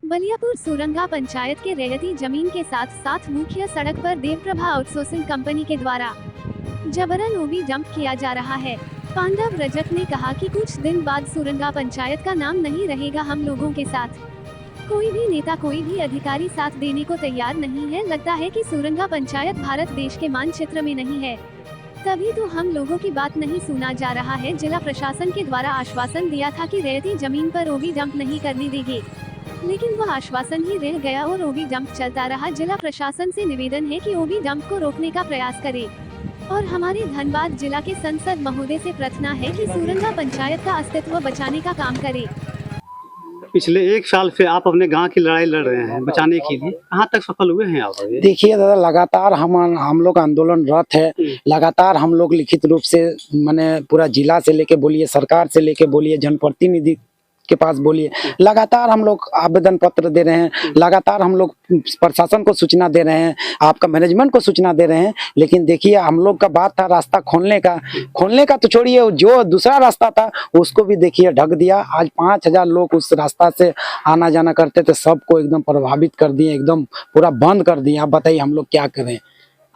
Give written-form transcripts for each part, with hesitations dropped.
बलियापुर सुरंगा पंचायत के रैयती जमीन के साथ साथ मुख्य सड़क पर देवप्रभा आउटसोर्सिंग कंपनी के द्वारा जबरन ओबी डंप किया जा रहा है। पांडव रजक ने कहा कि कुछ दिन बाद सुरंगा पंचायत का नाम नहीं रहेगा हम लोगों के साथ। कोई भी नेता कोई भी अधिकारी साथ देने को तैयार नहीं है। लगता है कि सुरंगा पंचायत भारत देश के मानचित्र में नहीं है, तभी तो हम लोगों की बात नहीं सुना जा रहा है। जिला प्रशासन के द्वारा आश्वासन दिया था कि रैयती जमीन पर ओबी डंप नहीं करने देंगे, लेकिन वह आश्वासन ही रह गया और ओबी डंप चलता रहा। जिला प्रशासन से निवेदन है कि ओबी डंप को रोकने का प्रयास करे और हमारे धनबाद जिला के सांसद महोदय से प्रार्थना है कि सुरंगा पंचायत का अस्तित्व बचाने का काम करे। पिछले 1 साल से आप अपने गांव की लड़ाई लड़ रहे हैं बचाने के लिए, कहाँ तक सफल हुए हैं आप? देखिए दादा, लगातार हम लोग आंदोलनरत है। लगातार हम लोग लिखित रूप से माने पूरा जिला से लेके बोलिए, सरकार से लेके बोलिए, जनप्रतिनिधि के पास बोलिए, लगातार हम लोग आवेदन पत्र दे रहे हैं। लगातार हम लोग प्रशासन को सूचना दे रहे हैं, आपका मैनेजमेंट को सूचना दे रहे हैं। लेकिन देखिए, हम लोग का बात था रास्ता खोलने का तो छोड़िए, जो दूसरा रास्ता था उसको भी देखिए ढक दिया। आज 5000 लोग उस रास्ता से आना जाना करते थे, सबको एकदम प्रभावित कर दिए, एकदम पूरा बंद कर दिए। आप बताइए हम लोग क्या करें?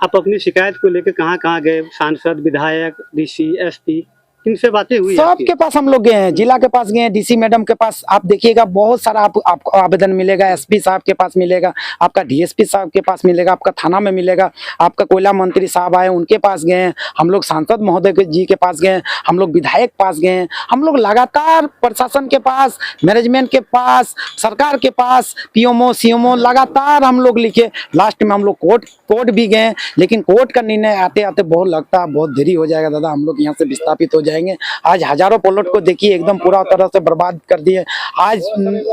आप अपनी शिकायत को लेकर कहाँ गए? सांसद, विधायक, डीसी, एसपी, किनसे बातें हुई? सबके पास हम लोग गए हैं, जिला के पास गए हैं, डीसी मैडम के पास। आप देखिएगा बहुत सारा आपको आवेदन मिलेगा। एसपी साहब के पास मिलेगा, आपका डीएसपी साहब के पास मिलेगा, आपका थाना में मिलेगा, आपका कोयला मंत्री साहब आए उनके पास गए हैं, हम लोग सांसद महोदय जी के पास गए हैं, हम लोग विधायक पास गए हैं। हम लोग लगातार प्रशासन के पास, मैनेजमेंट के पास, सरकार के पास, पीएमओ सीएमओ लगातार हम लोग लिखे। लास्ट में हम लोग कोर्ट भी गए, लेकिन कोर्ट का निर्णय आते आते बहुत लगता है बहुत देरी हो जाएगा दादा। हम लोग यहाँ से विस्थापित हो जाएंगे। आज हजारों प्लॉट को देखिए एकदम पूरा तरह से बर्बाद कर दिए। आज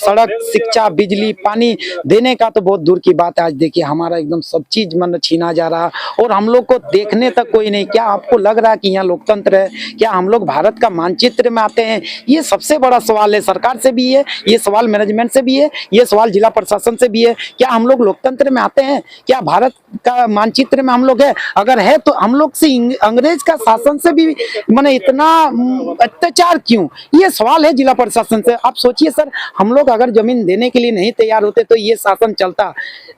सड़क, शिक्षा, बिजली, पानी देने का तो बहुत दूर की बात है। आज देखिए हमारा एकदम सब चीज मन छीना जा रहा और हम लोग को देखने तक कोई नहीं। क्या आपको लग रहा है कि यहाँ लोकतंत्र है? क्या हम लोग भारत का मानचित्र में आते हैं? ये सबसे बड़ा सवाल है। सरकार से भी है ये सवाल, मैनेजमेंट से भी है ये सवाल, जिला प्रशासन से भी है। क्या हम लोग लोकतंत्र में आते हैं? क्या भारत का मानचित्र में हम लोग है? अगर है तो हम लोग से अंग्रेज का शासन से भी माने इतना अत्याचार क्यों? ये सवाल है जिला प्रशासन से। आप सोचिए सर, हम लोग अगर जमीन देने के लिए नहीं तैयार होते तो ये शासन चलता।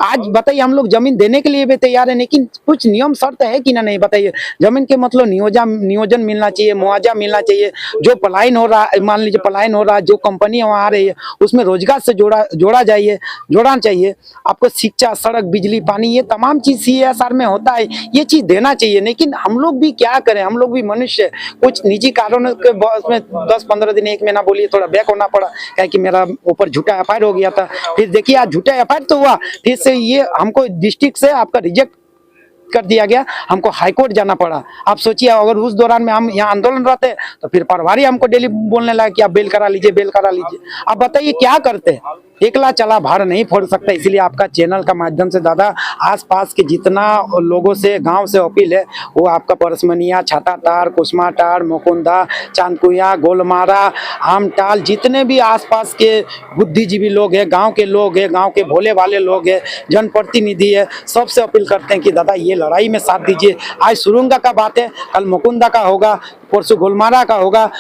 आज बताइए, हम लोग जमीन देने के लिए भी तैयार है, लेकिन कुछ नियम शर्त है कि ना? नहीं बताइए। जमीन के मतलब नियोजन मिलना चाहिए, मुआवजा मिलना चाहिए। जो पलायन हो रहा, मान लीजिए पलायन हो रहा है, जो कंपनी वहाँ आ रही है उसमें रोजगार से जोड़ना चाहिए। आपको शिक्षा, सड़क, बिजली, पानी, ये तमाम चीज CSR में होता है, ये चीज देना चाहिए। लेकिन हम लोग भी क्या करें, हम लोग भी मनुष्य। कुछ निजी कारणों के में 10-15 दिन, 1 महीना बोलिए थोड़ा बैक होना पड़ा, क्या कि मेरा ऊपर झूठा FIR हो गया था। फिर देखिए आज झूठा FIR तो हुआ, फिर से ये हमको डिस्ट्रिक्ट से आपका रिजेक्ट कर दिया गया, हमको हाईकोर्ट जाना पड़ा। आप सोचिए अगर उस दौरान में हम यहाँ आंदोलन रहते तो फिर प्रभारी हमको डेली बोलने लगा कि आप बेल करा लीजिए। आप बताइए क्या करते? एकला चला भार नहीं फोड़ सकता। इसलिए आपका चैनल का माध्यम से दादा आसपास के जितना लोगों से, गांव से अपील है, वो आपका परसमनिया, छाताटार, कुसमाटार, मुकुंदा, चांदकुया, गोलमारा, आमटाल, जितने भी आसपास के बुद्धिजीवी लोग हैं, गांव के लोग हैं, गांव के भोले वाले लोग हैं, जनप्रतिनिधि है, सबसे अपील करते हैं कि दादा ये लड़ाई में साथ दीजिए। आज सुरंगा का बात है, कल मुकुंदा का होगा, परसों गोलमारा का होगा,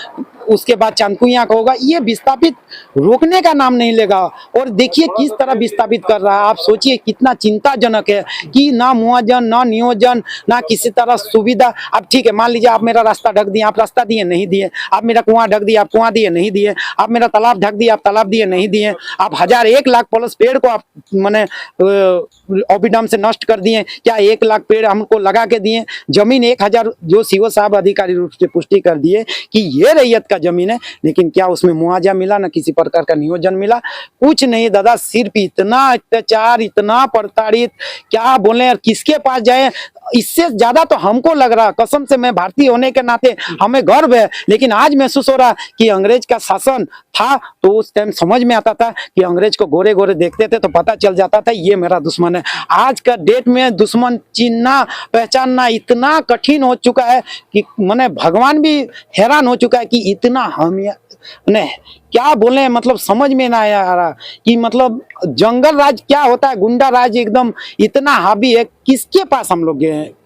उसके बाद चांदकुया का होगा। ये विस्थापित रोकने का नाम नहीं लेगा। और देखिए किस तरह विस्थापित कर रहा है। आप सोचिए कितना चिंताजनक है कि ना मुआवजा, ना नियोजन, ना किसी तरह सुविधा। अब ठीक है, मान लीजिए आप मेरा रास्ता ढक दिए, आप रास्ता दिए नहीं दिए। आप मेरा कुआं ढक दिए, आप कुआं दिए नहीं दिए। आप मेरा तालाब ढक दिए, आप तालाब दिए नहीं दिए। आप 1000-1 लाख प्लस पेड़ को आप मैंने अविडम से नष्ट कर दिए। क्या 1 लाख पेड़ हमको लगा के दिए? जमीन 1000 जो सीओ साहब अधिकारी रूप से पुष्टि कर दिए कि ये रैयत का जमीन है, लेकिन क्या उसमें मुआवजा मिला? ना किसी प्रकार का नियोजन मिला, कुछ नहीं दादा। सिर्फ इतना अत्याचार, इतना प्रताड़ित, क्या बोले और किसके पास जाए? इससे ज्यादा तो हमको लग रहा, कसम से, मैं भारतीय होने के नाते हमें गर्व है, लेकिन आज महसूस हो रहा कि अंग्रेज का शासन था तो उस टाइम समझ में आता था कि अंग्रेज को गोरे गोरे देखते थे तो पता चल जाता था ये मेरा दुश्मन है। आज का डेट में दुश्मन चिन्हना, पहचानना इतना कठिन हो चुका है कि मैंने भगवान भी हैरान हो चुका है कि इतना हम ने क्या बोले, मतलब समझ में ना आ रहा कि मतलब जंगल राज क्या होता है, गुंडा राज एकदम इतना हावी है। किसके पास हम लोग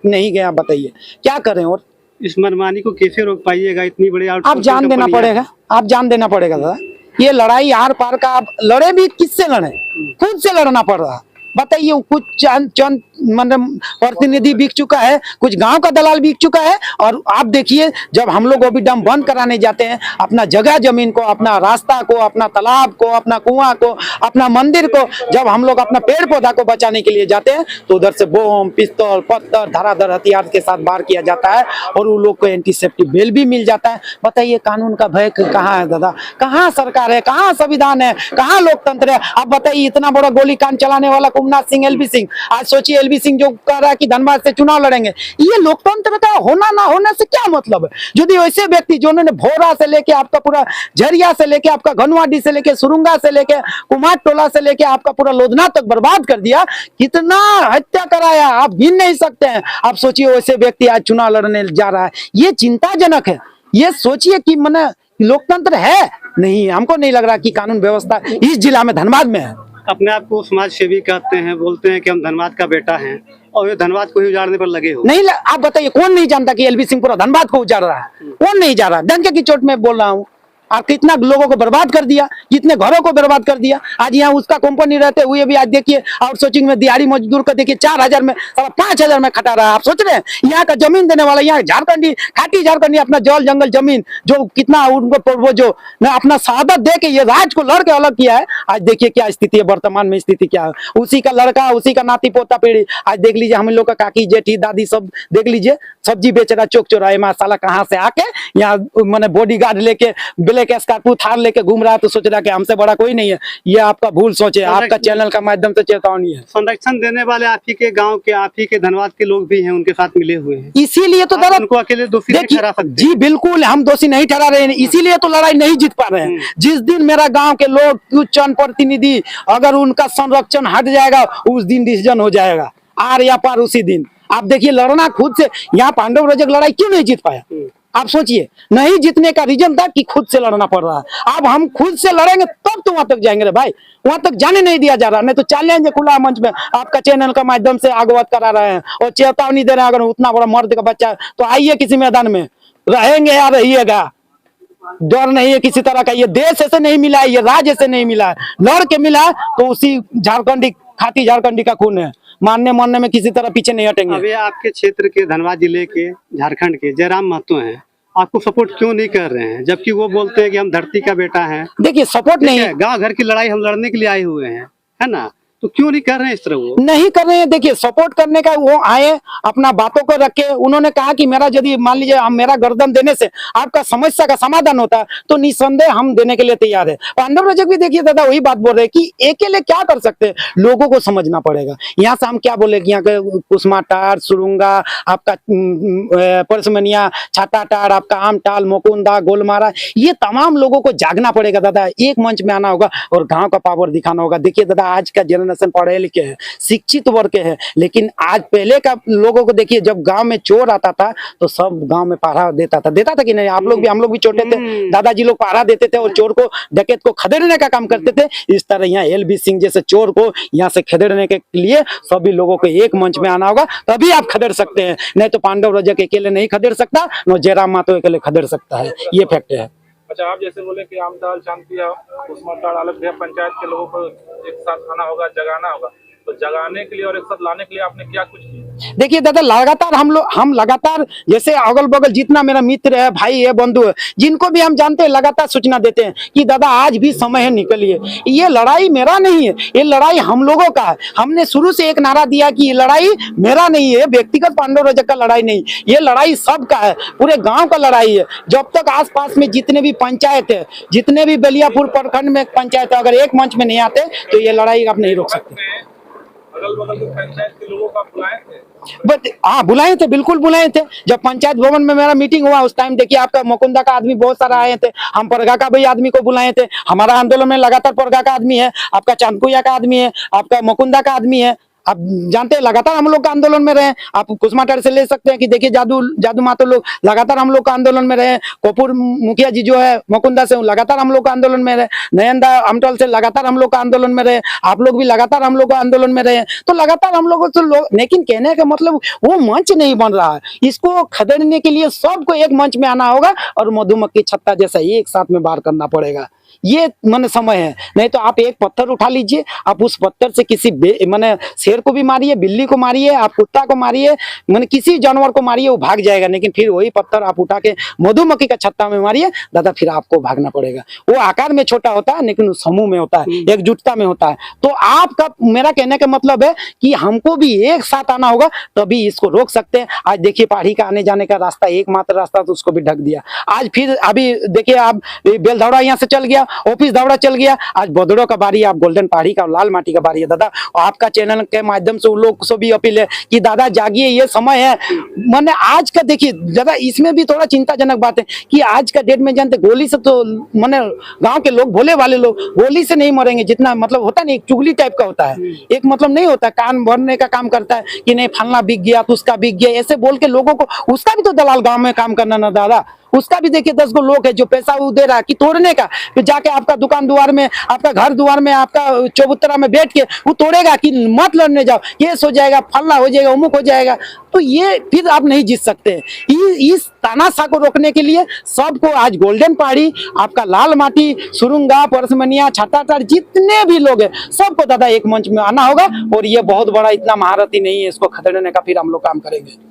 नहीं गए? बताइए क्या करें? और इस मनमानी को कैसे रोक पाइएगा? इतनी बड़ी आप जान देना पड़ेगा, आप जान देना पड़ेगा दादा। ये लड़ाई आर पार का, आप लड़े भी किससे लड़े, खुद से लड़ना पड़ रहा। बताइए, कुछ चंद मतलब प्रतिनिधि बिक चुका है, कुछ गांव का दलाल बिक चुका है। और आप देखिए, जब हम लोग ओबीडम बंद कराने जाते हैं, अपना जगह जमीन को, अपना रास्ता को, अपना तालाब को, अपना कुआं को, अपना मंदिर को, जब हम लोग अपना पेड़ पौधा को बचाने के लिए जाते हैं, तो उधर से बम, पिस्तौल, पत्थर, धाराधर हथियार के साथ वार किया जाता है और उन लोग को एंटीसेप्टिक बेल भी मिल जाता है। बताइए, कानून का भय कहाँ है दादा? कहाँ सरकार है? कहाँ संविधान है? कहाँ लोकतंत्र है? आप बताइए, इतना बड़ा गोलीकांड चलाने वाला कुमनाथ सिंह, एलबी सिंह, आज सोचिए एलबी सिंह जो कह रहा है कि धनबाद से चुनाव लड़ेंगे, ये लोकतंत्र का होना ना होने से क्या मतलब है? यदि वैसे व्यक्ति जिन्होंने भोरा से लेके आपका पूरा झरिया से लेके आपका घनवाडी से लेके सुरुंगा से लेके कुमार टोला से लेके आपका पूरा लोधना तक बर्बाद कर दिया, कितना हत्या कराया आप गिन नहीं सकते हैं। आप सोचिए, वैसे व्यक्ति आज चुनाव लड़ने जा रहा है, ये चिंताजनक है। ये सोचिए कि माने लोकतंत्र है नहीं, हमको नहीं लग रहा कि कानून व्यवस्था इस जिला में, धनबाद में है। अपने आप को समाज सेवी कहते हैं, बोलते हैं कि हम धनबाद का बेटा हैं और ये धनबाद को ही उजाड़ने पर लगे हो। नहीं, आप बताइए, कौन नहीं जानता कि एलबी सिंह पूरा धनबाद को उजाड़ रहा है? कौन नहीं जा रहा? डंके की चोट में बोल रहा हूँ। आप कितना लोगों को बर्बाद कर दिया, कितने घरों को बर्बाद कर दिया। आज यहाँ उसका कंपनी रहते हुए भी आज देखिए आउटसोर्सिंग में दिहाड़ी मजदूर को देखिए 4000 में, 5000 में खटा रहा है। आप सोच रहे हैं, यहाँ का जमीन देने वाला, यहाँ झारखंडी, खाटी झारखंडी, अपना जल जंगल जमीन जो कितना उनको वो जो न अपना शहादत दे के ये राज को लड़ के अलग किया है। आज देखिए क्या स्थिति है, वर्तमान में स्थिति क्या है। उसी का लड़का, उसी का नाती पोता पीढ़ी, आज देख लीजिए हम लोग का काकी जेठी दादी सब देख लीजिए, सब्जी बेच रहा चौक चौराहे में, साला कहाँ से आके यहाँ मैंने बॉडीगार्ड लेके ब्लैक स्कॉर्पियो थार लेके घूम रहा है, तो सोच रहा कि हमसे बड़ा कोई नहीं है। ये आपका भूल सोचे, आपका चैनल का माध्यम से चेतावनी है। संरक्षण देने वाले आप ही के गांव के, आप ही के धनबाद के लोग भी हैं, उनके साथ मिले हुए हैं। इसीलिए तो दादा उनको अकेले दोषी नहीं ठहरा सकते। जी बिल्कुल, हम दोषी नहीं ठहरा रहे हैं, इसीलिए तो लड़ाई नहीं जीत पा रहे हैं। जिस दिन मेरा गांव के लोग, कुछ चंद प्रतिनिधि, अगर उनका संरक्षण हट जाएगा, उस दिन डिसीजन हो जाएगा आर या पार, उसी दिन। आप देखिए, लड़ना खुद से, यहाँ पांडव रजक लड़ाई क्यों नहीं जीत पाया? आप सोचिए, नहीं जीतने का रीजन था कि खुद से लड़ना पड़ रहा है। अब हम खुद से लड़ेंगे तब तो वहां तक जाएंगे रे भाई, वहां तक जाने नहीं दिया जा रहा। नहीं तो चैलेंज खुला मंच में आपका चैनल का माध्यम से अवगत करा रहे हैं और चेतावनी दे रहे हैं, अगर उतना बड़ा मर्द का बच्चा है तो आइए किसी मैदान में, रहेंगे या रहिएगा, डर नहीं है किसी तरह का। ये देश ऐसे नहीं मिला है, ये राज्य ऐसे नहीं मिला है, लड़ के मिला है, तो उसी झारखंडी, खाती झारखंडी का खून है। मानने मानने में किसी तरह पीछे नहीं हटेंगे। अभी आपके क्षेत्र के, धनबाद जिले के, झारखंड के जयराम महतो हैं, आपको सपोर्ट क्यों नहीं कर रहे हैं, जबकि वो बोलते हैं कि हम धरती का बेटा हैं? देखिए, सपोर्ट नहीं है, गांव घर की लड़ाई हम लड़ने के लिए आए हुए हैं, है ना, तो क्यों नहीं कर रहे हैं इस तरह? वो नहीं कर रहे हैं। देखिए, सपोर्ट करने का वो आए, अपना बातों को रखे। उन्होंने कहा कि मेरा यदि मान लीजिए हम, मेरा गर्दन देने से आपका समस्या का समाधान होता है, तो निसंदेह हम देने के लिए तैयार है। पांडव रजक भी देखिए दादा वही बात बोल रहे हैं कि अकेले क्या कर सकते हैं, लोगों को समझना पड़ेगा। यहाँ से हम क्या बोले कि यहाँ के कुसमाटार, सुरुंगा, आपका परसमनिया, छाताटार, आपका आमटाल, मोकुंदा, गोलमारा, ये तमाम लोगों को जागना पड़ेगा दादा। एक मंच में आना होगा और गाँव का पावर दिखाना होगा। देखिए दादा, आज का जनरेशन पढ़े लिखे हैं, शिक्षित वर्ग के हैं, लेकिन आज पहले का लोगों को देखिए, जब गांव में चोर आता था तो सब गांव में पहरा देता था कि नहीं? आप लोग भी, हम लोग भी छोटे थे, दादाजी लोग पहरा देते थे और चोर को, डकैत को खदेड़ने का काम करते थे। इस तरह यहाँ एलबी सिंह जैसे चोर को यहाँ से खदेड़ने के लिए सभी लोगों को एक मंच में आना होगा, तभी आप खदेड़ सकते हैं। नहीं तो पांडव रजक अकेले नहीं खदेड़ सकता, न जयराम महतो अकेले खदेड़ सकता है। ये फैक्ट है। अच्छा, आप जैसे बोले कि आमटाल, चांदपिया, उस्माटाल, आलमगीर पंचायत के लोगों को एक साथ आना होगा, जगाना होगा, तो जगाने के लिए और एक साथ लाने के लिए आपने क्या कुछ किया? देखिए दादा, लगातार हम लगातार, जैसे अगल बगल जितना मेरा मित्र है, भाई है, बंधु है, जिनको भी हम जानते हैं, लगातार सूचना देते हैं कि दादा आज भी समय है, निकलिए। ये लड़ाई मेरा नहीं है, ये लड़ाई हम लोगों का है। हमने शुरू से एक नारा दिया कि ये लड़ाई मेरा नहीं है, व्यक्तिगत पांडव रजक का लड़ाई नहीं, ये लड़ाई सबका है, पूरे गांव का लड़ाई है। जब तक आसपास में जितने भी पंचायत है, जितने भी बलियापुर प्रखंड में पंचायत है, अगर एक मंच में नहीं आते तो ये लड़ाई आप नहीं रोक सकते। अगल बगल के पंचायत के लोगों को बुलाए थे? बट हाँ, बुलाए थे, बिल्कुल बुलाए थे। जब पंचायत भवन में मेरा मीटिंग हुआ उस टाइम देखिए, आपका मोकुंदा का आदमी बहुत सारा आए थे, हम परगा का भी आदमी को बुलाए थे। हमारा आंदोलन में लगातार परगा का आदमी है, आपका चांदपुया का आदमी है, आपका मोकुंदा का आदमी है। आप जानते हैं लगातार हम लोग का आंदोलन में रहे। आप कुसमाटार से ले सकते हैं कि देखिए जादू मातो लोग लगातार हम लोग का आंदोलन में रहे। कपूर मुखिया जी जो है मुकुंदा से लगातार हम लोग का आंदोलन में रहे। नयनदा अमटल से लगातार हम लोग का आंदोलन में रहे। आप लोग भी लगातार हम लोग का आंदोलन में रहे। तो लगातार हम लोग तो लेकिन कहने का मतलब वो मंच नहीं बन रहा है। इसको खदेड़ने के लिए सबको एक मंच में आना होगा और मधुमक्खी छत्ता जैसा एक साथ में बाहर करना पड़ेगा। ये माने समय है। नहीं तो आप एक पत्थर उठा लीजिए, आप उस पत्थर से किसी माने शेर को भी मारिए, बिल्ली को मारिए, आप कुत्ता को मारिए, माने किसी जानवर को मारिए, वो भाग जाएगा। लेकिन फिर वही पत्थर आप उठा के मधुमक्खी का छत्ता में मारिए दादा, फिर आपको भागना पड़ेगा। वो आकार में छोटा होता है लेकिन समूह में होता है, एकजुटता में होता है। तो आपका मेरा कहने का मतलब है कि हमको भी एक साथ आना होगा, तभी इसको रोक सकते हैं। आज देखिए पहाड़ी का आने जाने का रास्ता एकमात्र रास्ता, तो उसको भी ढक दिया। आज फिर अभी देखिए आप बेलधौड़ा यहाँ से चल गया, ऑफिस दौड़ा चल गया, आज बदड़ों का बारी, आप गोल्डन पहाड़ी का लाल माटी का बारी है दादा। और आपका चैनल के माध्यम से उन लोग से भी अपील है कि दादा जागिए, ये समय है। मैंने आज का देखिए दादा, इसमें भी थोड़ा चिंताजनक बात है कि आज का डेट में जानते गोली से तो मैंने गांव के लोग भोले वाले लोग गोली से नहीं मरेंगे, जितना मतलब होता नहीं, एक चुगली टाइप का होता है। एक मतलब नहीं होता, कान भरने का काम करता है कि नहीं फलना बिक गया तो उसका बिक गया, ऐसे बोल के लोगों को, उसका भी तो दलाल गाँव में काम करना ना दादा। उसका भी देखिए 10 गो लोग है जो पैसा वो दे रहा है कि तोड़ने का, फिर जाके आपका दुकान द्वार में, आपका घर द्वार में, आपका चौबूतरा में बैठ के वो तोड़ेगा कि मत लड़ने जाओ, केस हो जाएगा, फल्ला हो जाएगा, उमुक हो जाएगा। तो ये फिर आप नहीं जीत सकते। इस तानाशाह को रोकने के लिए सबको आज गोल्डन पहाड़ी, आपका लाल माटी, सुरुंगा, परसमनिया, छाताटार, जितने भी लोग हैं सबको दादा एक मंच में आना होगा। और ये बहुत बड़ा इतना महारथी नहीं है, इसको खदेड़ने का फिर हम लोग काम करेंगे।